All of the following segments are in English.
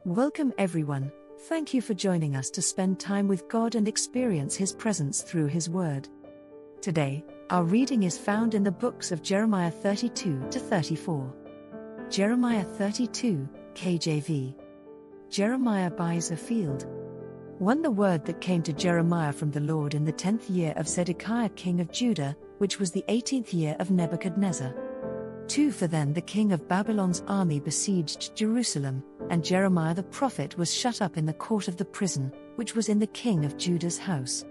Welcome everyone, thank you for joining us to spend time with God and experience His presence through His Word. Today, our reading is found in the books of Jeremiah 32 to 34. Jeremiah 32, KJV. Jeremiah buys a field. 1. The word that came to Jeremiah from the Lord in the 10th year of Zedekiah king of Judah, which was the 18th year of Nebuchadnezzar. 2. For then the king of Babylon's army besieged Jerusalem, and Jeremiah the prophet was shut up in the court of the prison, which was in the king of Judah's house.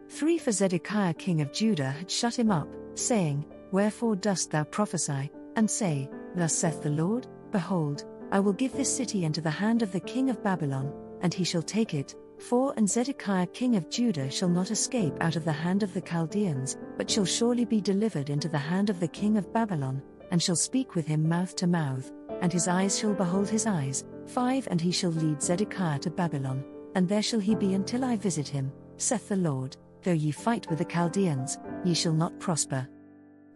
3. For Zedekiah king of Judah had shut him up, saying, Wherefore dost thou prophesy, and say, Thus saith the Lord, Behold, I will give this city into the hand of the king of Babylon, and he shall take it. 4. And Zedekiah king of Judah shall not escape out of the hand of the Chaldeans, but shall surely be delivered into the hand of the king of Babylon, and shall speak with him mouth to mouth, and his eyes shall behold his eyes. 5. And he shall lead Zedekiah to Babylon, and there shall he be until I visit him, saith the Lord. Though ye fight with the Chaldeans, ye shall not prosper.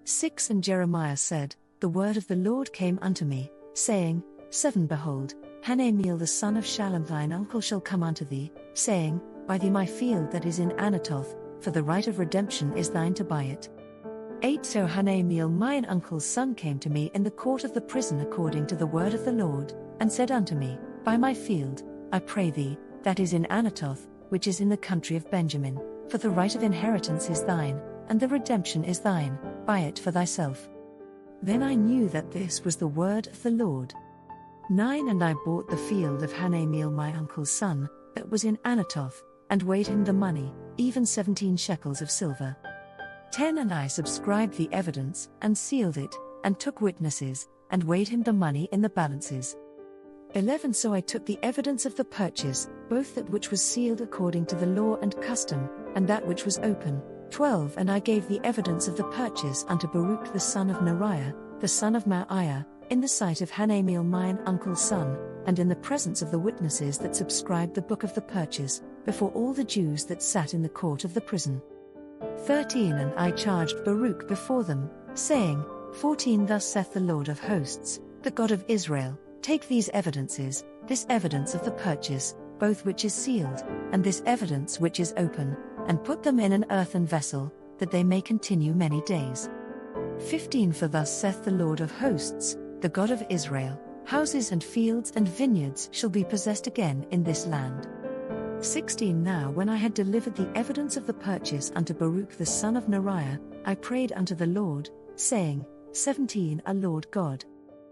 6. And Jeremiah said, The word of the Lord came unto me, saying, 7. Behold, Hanameel the son of Shallum thine uncle shall come unto thee, saying, Buy thee my field that is in Anathoth, for the right of redemption is thine to buy it. 8. So Hanameel mine uncle's son came to me in the court of the prison according to the word of the Lord, and said unto me, Buy my field, I pray thee, that is in Anathoth, which is in the country of Benjamin, for the right of inheritance is thine, and the redemption is thine, buy it for thyself. Then I knew that this was the word of the Lord. 9. And I bought the field of Hanameel my uncle's son, that was in Anathoth, and weighed him the money, even 17 shekels of silver. 10. And I subscribed the evidence, and sealed it, and took witnesses, and weighed him the money in the balances. 11. So I took the evidence of the purchase, both that which was sealed according to the law and custom, and that which was open. 12. And I gave the evidence of the purchase unto Baruch the son of Neriah, the son of Meyer, in the sight of Hanameel mine uncle's son, and in the presence of the witnesses that subscribed the book of the purchase, before all the Jews that sat in the court of the prison. 13. And I charged Baruch before them, saying, 14. Thus saith the Lord of hosts, the God of Israel, Take these evidences, this evidence of the purchase, both which is sealed, and this evidence which is open, and put them in an earthen vessel, that they may continue many days. 15. For thus saith the Lord of hosts, the God of Israel, Houses and fields and vineyards shall be possessed again in this land. 16. Now when I had delivered the evidence of the purchase unto Baruch the son of Neriah, I prayed unto the Lord, saying, 17. O Lord God,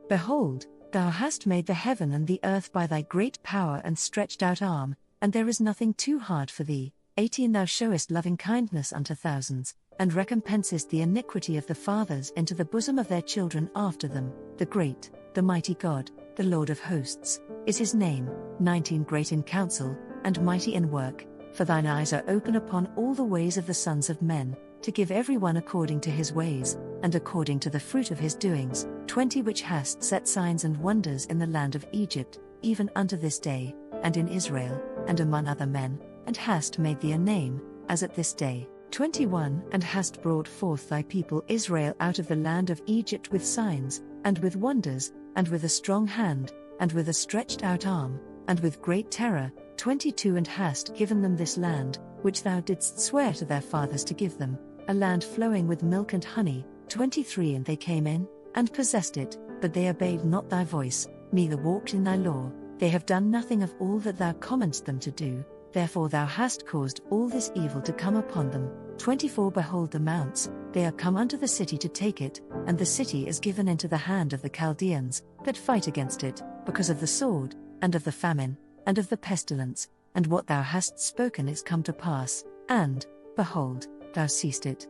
behold, thou hast made the heaven and the earth by thy great power and stretched out arm, and there is nothing too hard for thee. 18. Thou showest loving kindness unto thousands, and recompensest the iniquity of the fathers into the bosom of their children after them. The great, the mighty God, the Lord of hosts, is his name. 19. Great in counsel, and mighty in work, for thine eyes are open upon all the ways of the sons of men, to give every one according to his ways, and according to the fruit of his doings. 20. Which hast set signs and wonders in the land of Egypt, even unto this day, and in Israel, and among other men, and hast made thee a name, as at this day. 21. And hast brought forth thy people Israel out of the land of Egypt with signs, and with wonders, and with a strong hand, and with a stretched out arm, and with great terror. 22. And hast given them this land, which thou didst swear to their fathers to give them, a land flowing with milk and honey. 23. And they came in, and possessed it, but they obeyed not thy voice, neither walked in thy law. They have done nothing of all that thou commandest them to do, therefore thou hast caused all this evil to come upon them. 24. Behold the mounts, they are come unto the city to take it, and the city is given into the hand of the Chaldeans, that fight against it, because of the sword, and of the famine, and of the pestilence, and what thou hast spoken is come to pass, and, behold, thou seest it.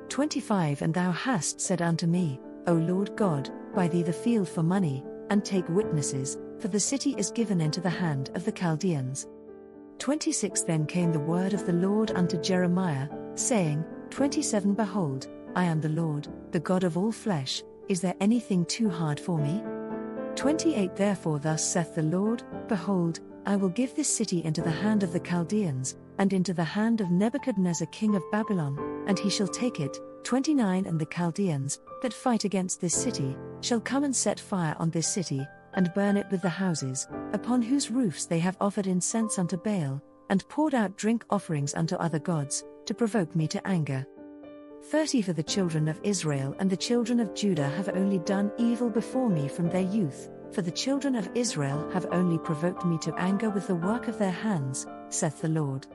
25. And thou hast said unto me, O Lord God, buy thee the field for money, and take witnesses, for the city is given into the hand of the Chaldeans. 26. Then came the word of the Lord unto Jeremiah, saying, 27. Behold, I am the Lord, the God of all flesh, is there anything too hard for me? 28. Therefore thus saith the Lord, Behold, I will give this city into the hand of the Chaldeans, and into the hand of Nebuchadnezzar king of Babylon, and he shall take it. 29. And the Chaldeans, that fight against this city, shall come and set fire on this city, and burn it with the houses, upon whose roofs they have offered incense unto Baal, and poured out drink offerings unto other gods, to provoke me to anger. 30 For the children of Israel and the children of Judah have only done evil before me from their youth, for the children of Israel have only provoked me to anger with the work of their hands, saith the Lord.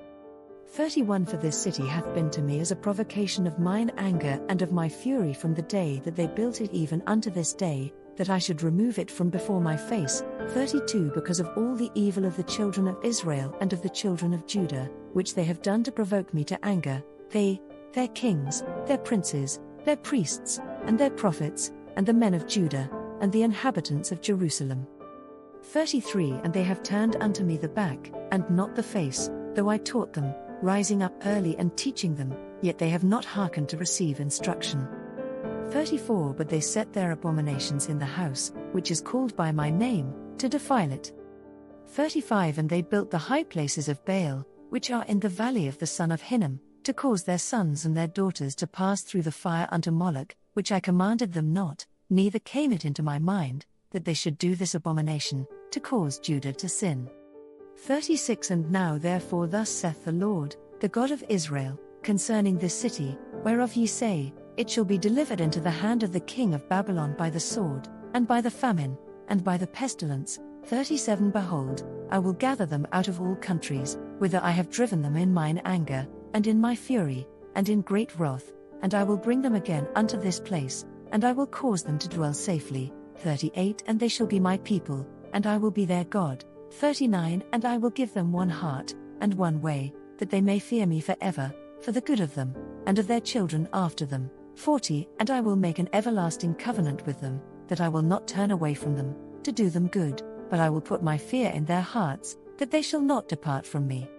31 For this city hath been to me as a provocation of mine anger and of my fury from the day that they built it even unto this day, that I should remove it from before my face. 32 Because of all the evil of the children of Israel and of the children of Judah, which they have done to provoke me to anger, they, their kings, their princes, their priests, and their prophets, and the men of Judah, and the inhabitants of Jerusalem. 33 And they have turned unto me the back, and not the face, though I taught them, rising up early and teaching them, yet they have not hearkened to receive instruction. 34 But they set their abominations in the house, which is called by my name, to defile it. 35 And they built the high places of Baal, which are in the valley of the son of Hinnom, to cause their sons and their daughters to pass through the fire unto Moloch, which I commanded them not, neither came it into my mind, that they should do this abomination, to cause Judah to sin. 36 And now therefore thus saith the Lord, the God of Israel, concerning this city, whereof ye say, it shall be delivered into the hand of the king of Babylon by the sword, and by the famine, and by the pestilence. 37 Behold, I will gather them out of all countries, whither I have driven them in mine anger, and in my fury, and in great wrath, and I will bring them again unto this place, and I will cause them to dwell safely. 38 And they shall be my people, and I will be their God. 39 And I will give them one heart, and one way, that they may fear me forever, for the good of them, and of their children after them. 40 And I will make an everlasting covenant with them, that I will not turn away from them, to do them good, but I will put my fear in their hearts, that they shall not depart from me.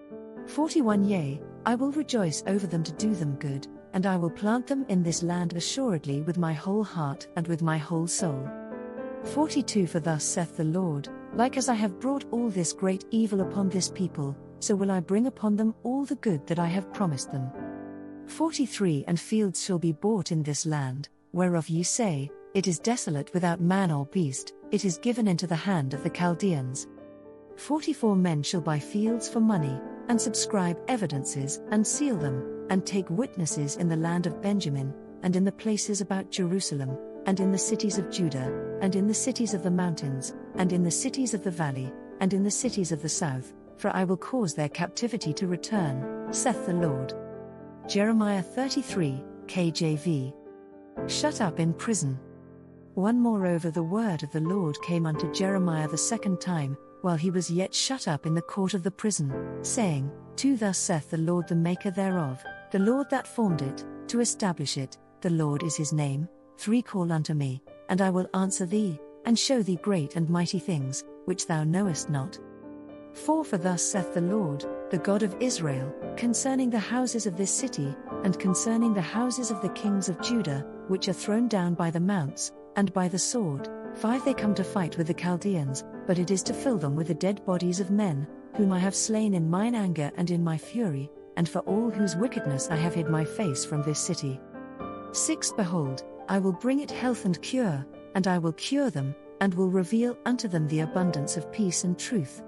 41 Yea, I will rejoice over them to do them good, and I will plant them in this land assuredly with my whole heart and with my whole soul. 42 For thus saith the Lord, like as I have brought all this great evil upon this people, so will I bring upon them all the good that I have promised them. 43 And fields shall be bought in this land, whereof ye say, it is desolate without man or beast, it is given into the hand of the Chaldeans. 44 Men shall buy fields for money, and subscribe evidences, and seal them, and take witnesses in the land of Benjamin, and in the places about Jerusalem, and in the cities of Judah, and in the cities of the mountains, and in the cities of the valley, and in the cities of the south, for I will cause their captivity to return, saith the Lord. Jeremiah 33, KJV. Shut up in prison. 1 Moreover the word of the Lord came unto Jeremiah the second time, while he was yet shut up in the court of the prison, saying, 2 Thus saith the Lord the Maker thereof, the Lord that formed it, to establish it, the Lord is his name. 3 Call unto me, and I will answer thee, and show thee great and mighty things, which thou knowest not. 4 For thus saith the Lord, the God of Israel, concerning the houses of this city, and concerning the houses of the kings of Judah, which are thrown down by the mounts, and by the sword. 5 They come to fight with the Chaldeans, but it is to fill them with the dead bodies of men, whom I have slain in mine anger and in my fury, and for all whose wickedness I have hid my face from this city. 6 Behold, I will bring it health and cure, and I will cure them, and will reveal unto them the abundance of peace and truth.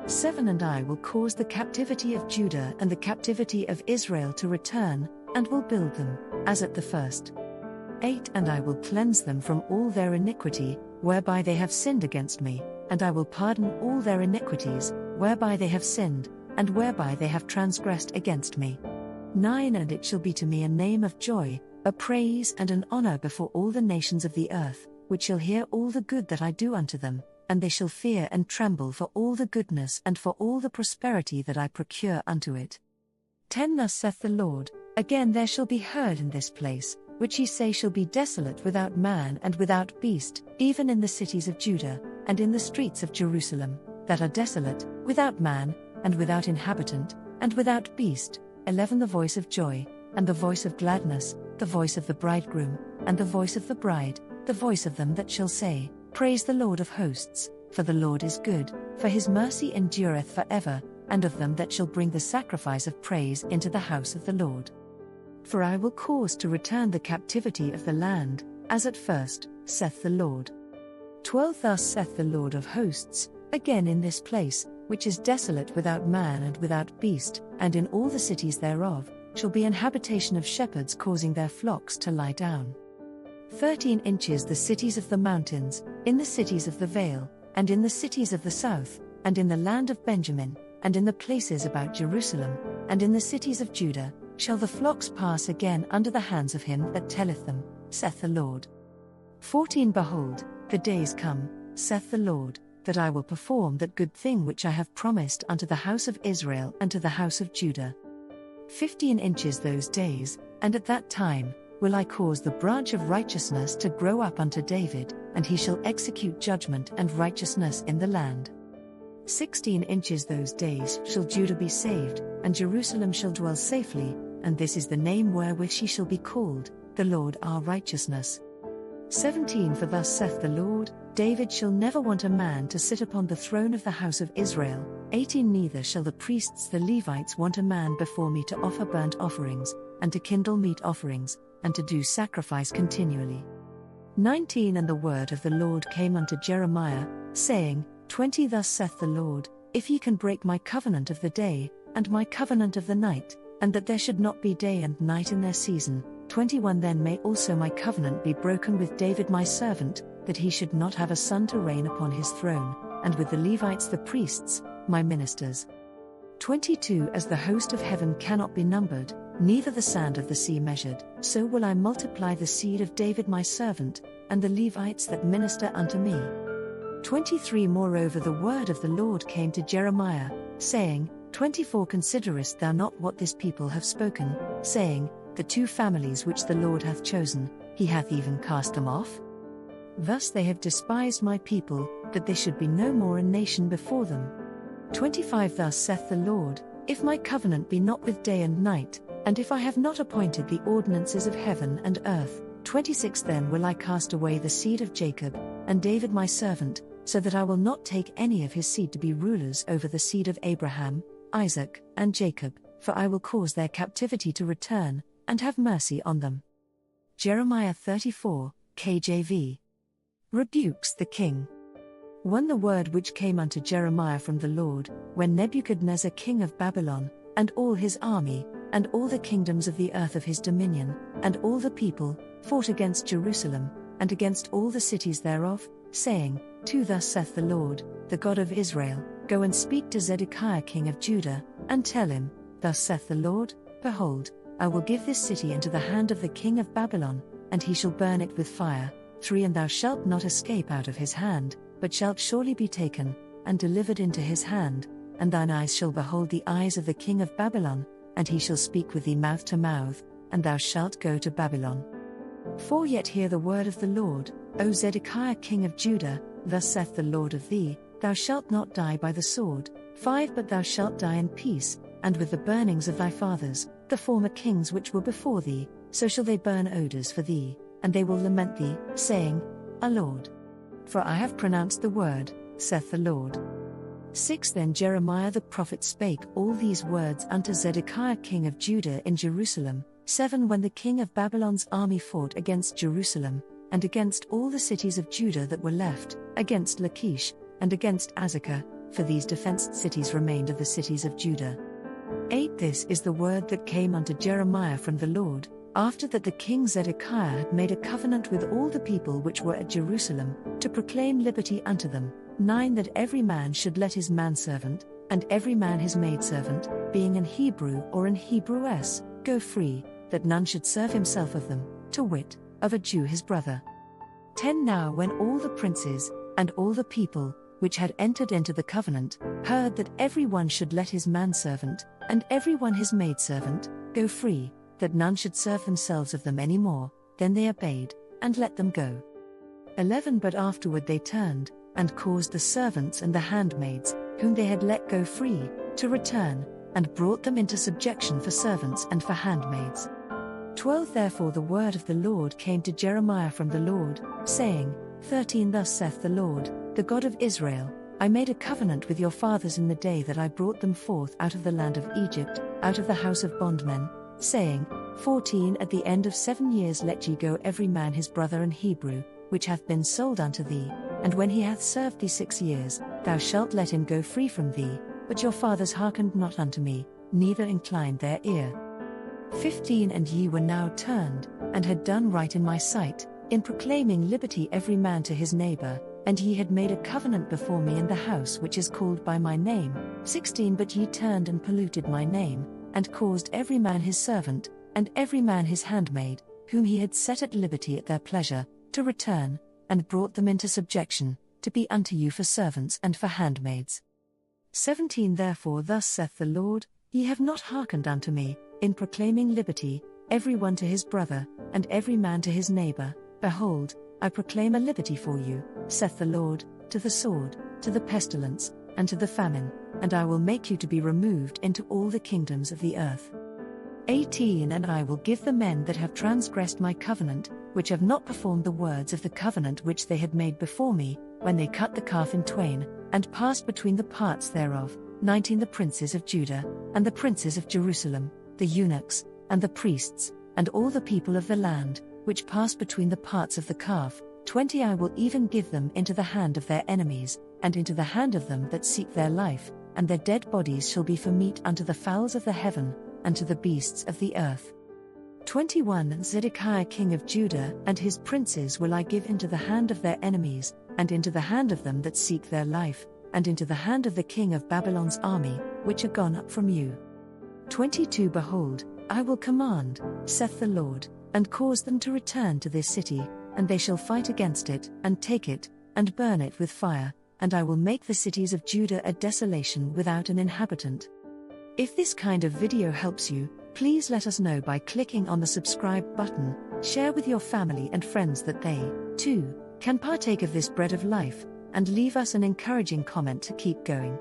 7 And I will cause the captivity of Judah and the captivity of Israel to return, and will build them, as at the first. 8 And I will cleanse them from all their iniquity, whereby they have sinned against me, and I will pardon all their iniquities, whereby they have sinned, and whereby they have transgressed against me. 9 And it shall be to me a name of joy, a praise and an honor before all the nations of the earth, which shall hear all the good that I do unto them, and they shall fear and tremble for all the goodness and for all the prosperity that I procure unto it. 10 Thus saith the Lord, again there shall be heard in this place, which ye say shall be desolate without man and without beast, even in the cities of Judah, and in the streets of Jerusalem, that are desolate, without man, and without inhabitant, and without beast. 11 The voice of joy, and the voice of gladness, the voice of the bridegroom, and the voice of the bride, the voice of them that shall say, Praise the Lord of hosts, for the Lord is good, for his mercy endureth forever, and of them that shall bring the sacrifice of praise into the house of the Lord. For I will cause to return the captivity of the land, as at first, saith the Lord. 12 Thus saith the Lord of hosts, again in this place, which is desolate without man and without beast, and in all the cities thereof, shall be an habitation of shepherds causing their flocks to lie down. 13 inches the cities of the mountains, in the cities of the vale, and in the cities of the south, and in the land of Benjamin, and in the places about Jerusalem, and in the cities of Judah, shall the flocks pass again under the hands of him that telleth them, saith the Lord. 14 Behold, the days come, saith the Lord, that I will perform that good thing which I have promised unto the house of Israel and to the house of Judah. 15 inches those days, and at that time will I cause the branch of righteousness to grow up unto David, and he shall execute judgment and righteousness in the land. 16 inches those days shall Judah be saved, and Jerusalem shall dwell safely, and this is the name wherewith she shall be called, the Lord our righteousness. 17 For thus saith the Lord, David shall never want a man to sit upon the throne of the house of Israel. 18 Neither shall the priests the Levites want a man before me to offer burnt offerings, and to kindle meat offerings, and to do sacrifice continually. 19 And the word of the Lord came unto Jeremiah, saying, 20 Thus saith the Lord, if ye can break my covenant of the day, and my covenant of the night, and that there should not be day and night in their season, 21 Then may also my covenant be broken with David my servant, that he should not have a son to reign upon his throne, and with the Levites the priests, my ministers. 22 As the host of heaven cannot be numbered, neither the sand of the sea measured, so will I multiply the seed of David my servant, and the Levites that minister unto me. 23 Moreover the word of the Lord came to Jeremiah, saying, 24 Considerest thou not what this people have spoken, saying, the two families which the Lord hath chosen, he hath even cast them off? Thus they have despised my people, that there should be no more a nation before them. 25 Thus saith the Lord, if my covenant be not with day and night, and if I have not appointed the ordinances of heaven and earth, 26 Then will I cast away the seed of Jacob, and David my servant, so that I will not take any of his seed to be rulers over the seed of Abraham, Isaac, and Jacob, for I will cause their captivity to return, and have mercy on them. Jeremiah 34, KJV. Rebukes the king. 1 The word which came unto Jeremiah from the Lord, when Nebuchadnezzar king of Babylon, and all his army, and all the kingdoms of the earth of his dominion, and all the people, fought against Jerusalem, and against all the cities thereof, saying, 2 Thus saith the Lord, the God of Israel, Go and speak to Zedekiah king of Judah, and tell him, Thus saith the Lord, Behold, I will give this city into the hand of the king of Babylon, and he shall burn it with fire. 3 And thou shalt not escape out of his hand, but shalt surely be taken, and delivered into his hand, and thine eyes shall behold the eyes of the king of Babylon, and he shall speak with thee mouth to mouth, and thou shalt go to Babylon. 4 Yet hear the word of the Lord, O Zedekiah king of Judah, thus saith the Lord of thee, Thou shalt not die by the sword. 5 But thou shalt die in peace, and with the burnings of thy fathers, the former kings which were before thee, so shall they burn odors for thee, and they will lament thee, saying, A Lord. For I have pronounced the word, saith the Lord. 6 Then Jeremiah the prophet spake all these words unto Zedekiah king of Judah in Jerusalem. 7 When the king of Babylon's army fought against Jerusalem, and against all the cities of Judah that were left, against Lachish, and against Azekah, for these defenced cities remained of the cities of Judah. 8 This is the word that came unto Jeremiah from the Lord, after that the king Zedekiah had made a covenant with all the people which were at Jerusalem, to proclaim liberty unto them. 9 That every man should let his manservant, and every man his maidservant, being an Hebrew or an Hebrewess, go free, that none should serve himself of them, to wit, of a Jew his brother. 10 Now when all the princes, and all the people, which had entered into the covenant, heard that every one should let his manservant, and every one his maidservant, go free, that none should serve themselves of them any more, then they obeyed, and let them go. 11 But afterward they turned, and caused the servants and the handmaids, whom they had let go free, to return, and brought them into subjection for servants and for handmaids. 12 Therefore the word of the Lord came to Jeremiah from the Lord, saying, 13 Thus saith the Lord, the God of Israel, I made a covenant with your fathers in the day that I brought them forth out of the land of Egypt, out of the house of bondmen, saying, 14 At the end of 7 years let ye go every man his brother and Hebrew, which hath been sold unto thee, And when he hath served thee 6 years, thou shalt let him go free from thee. But your fathers hearkened not unto me, neither inclined their ear. 15 And ye were now turned, and had done right in my sight, in proclaiming liberty every man to his neighbor, and ye had made a covenant before me in the house which is called by my name. 16 But ye turned and polluted my name, and caused every man his servant, and every man his handmaid, whom he had set at liberty at their pleasure, to return, and brought them into subjection, to be unto you for servants and for handmaids. 17 Therefore thus saith the Lord, ye have not hearkened unto me, in proclaiming liberty, every one to his brother, and every man to his neighbor. Behold, I proclaim a liberty for you, saith the Lord, to the sword, to the pestilence, and to the famine, and I will make you to be removed into all the kingdoms of the earth. 18 And I will give the men that have transgressed my covenant, which have not performed the words of the covenant which they had made before me, when they cut the calf in twain, and passed between the parts thereof. 19 The princes of Judah, and the princes of Jerusalem, the eunuchs, and the priests, and all the people of the land, which passed between the parts of the calf. 20 I will even give them into the hand of their enemies, and into the hand of them that seek their life, and their dead bodies shall be for meat unto the fowls of the heaven, and to the beasts of the earth. 21 Zedekiah king of Judah and his princes will I give into the hand of their enemies, and into the hand of them that seek their life, and into the hand of the king of Babylon's army, which are gone up from you. 22 Behold, I will command, saith the Lord, and cause them to return to this city, and they shall fight against it, and take it, and burn it with fire, and I will make the cities of Judah a desolation without an inhabitant. If this kind of video helps you, please let us know by clicking on the subscribe button. Share with your family and friends that they, too, can partake of this bread of life, and leave us an encouraging comment to keep going.